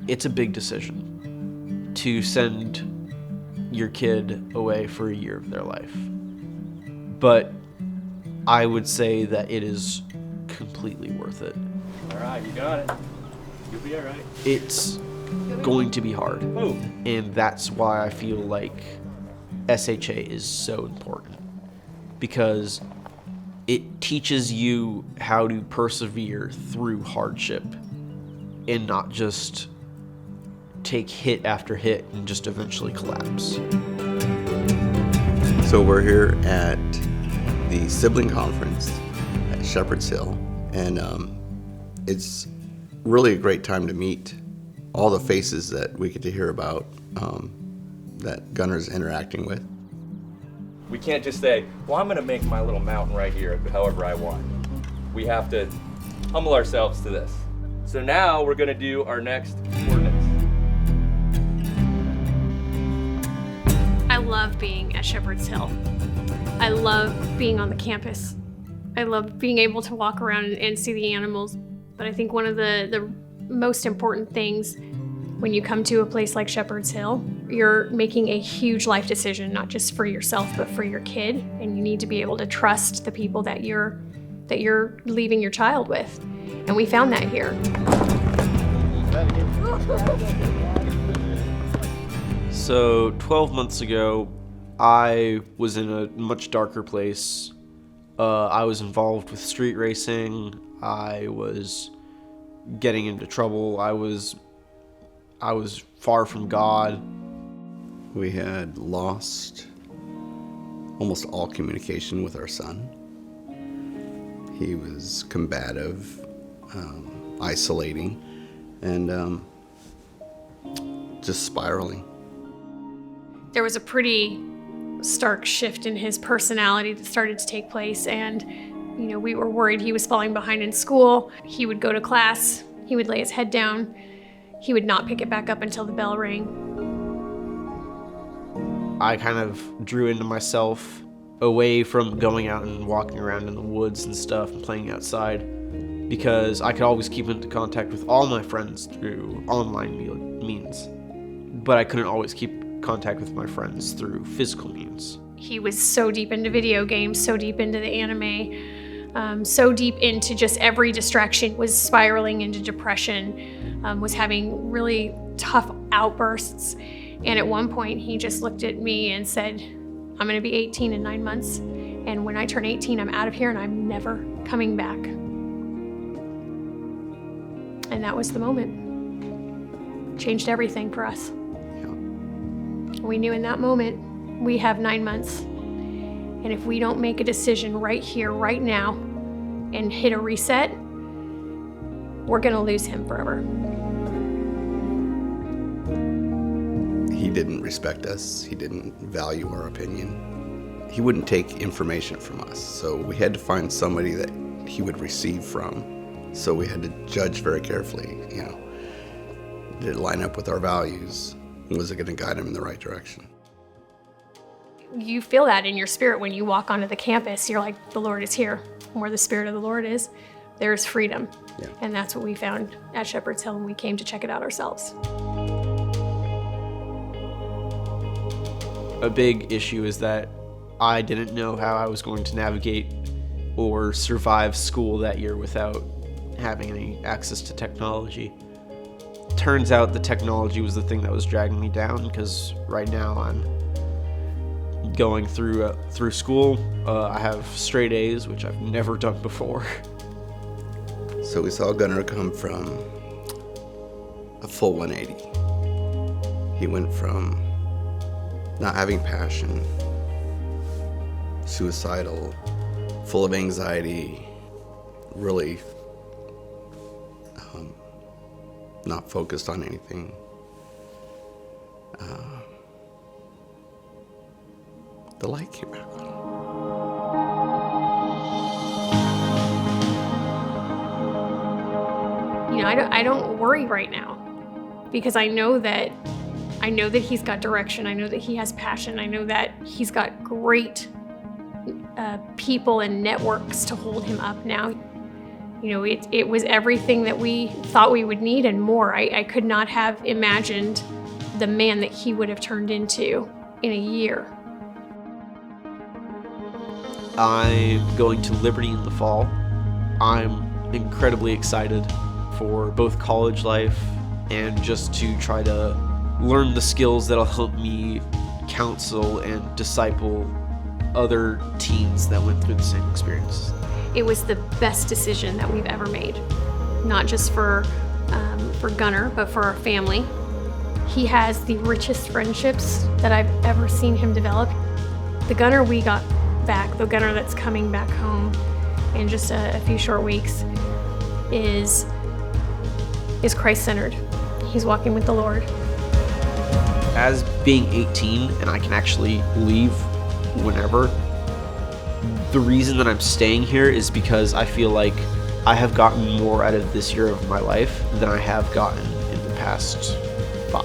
it's a big decision to send your kid away for a year of their life. But I would say that it is completely worth it. All right, you got it. You'll be all right. It's going to be hard. Move. And that's why I feel like SHA is so important. Because it teaches you how to persevere through hardship and not just take hit after hit and just eventually collapse. So we're here at the sibling conference at Shepherd's Hill, and it's really a great time to meet all the faces that we get to hear about that Gunner's interacting with. We can't just say, well, I'm going to make my little mountain right here however I want. We have to humble ourselves to this. So now we're going to do our next ordinance. I love being at Shepherd's Hill. I love being on the campus. I love being able to walk around and see the animals. But I think one of the most important things when you come to a place like Shepherd's Hill, you're making a huge life decision, not just for yourself, but for your kid. And you need to be able to trust the people that you're leaving your child with. And we found that here. So 12 months ago, I was in a much darker place. I was involved with street racing. I was getting into trouble. I was far from God. We had lost almost all communication with our son. He was combative, isolating, and just spiraling. There was a pretty stark shift in his personality that started to take place, and we were worried he was falling behind in school. He would go to class, he would lay his head down, he would not pick it back up until the bell rang. I kind of drew into myself away from going out and walking around in the woods and stuff and playing outside, because I could always keep into contact with all my friends through online means, but I couldn't always keep contact with my friends through physical means. He was so deep into video games, so deep into the anime, so deep into just every distraction, was spiraling into depression, was having really tough outbursts. And at one point, he just looked at me and said, I'm going to be 18 in 9 months. And when I turn 18, I'm out of here and I'm never coming back. And that was the moment. Changed everything for us. We knew in that moment, we have 9 months. And if we don't make a decision right here, right now, and hit a reset, we're gonna lose him forever. He didn't respect us. He didn't value our opinion. He wouldn't take information from us. So we had to find somebody that he would receive from. So we had to judge very carefully, did it line up with our values? Was it going to guide him in the right direction? You feel that in your spirit when you walk onto the campus. You're like, the Lord is here. And where the Spirit of the Lord is, there's freedom. Yeah. And that's what we found at Shepherd's Hill, and we came to check it out ourselves. A big issue is that I didn't know how I was going to navigate or survive school that year without having any access to technology. Turns out the technology was the thing that was dragging me down, because right now I'm going through school. I have straight A's, which I've never done before. So we saw Gunner come from a full 180. He went from not having passion, suicidal, full of anxiety, really not focused on anything. The light came back on. I don't worry right now, because I know that he's got direction. I know that he has passion. I know that he's got great people and networks to hold him up now. You know, it was everything that we thought we would need and more. I could not have imagined the man that he would have turned into in a year. I'm going to Liberty in the fall. I'm incredibly excited for both college life and just to try to learn the skills that'll help me counsel and disciple other teens that went through the same experience. It was the best decision that we've ever made, not just for Gunnar, but for our family. He has the richest friendships that I've ever seen him develop. The Gunnar we got back, the Gunnar that's coming back home in just a few short weeks, is Christ-centered. He's walking with the Lord. As being 18 and I can actually leave whenever, the reason that I'm staying here is because I feel like I have gotten more out of this year of my life than I have gotten in the past 5.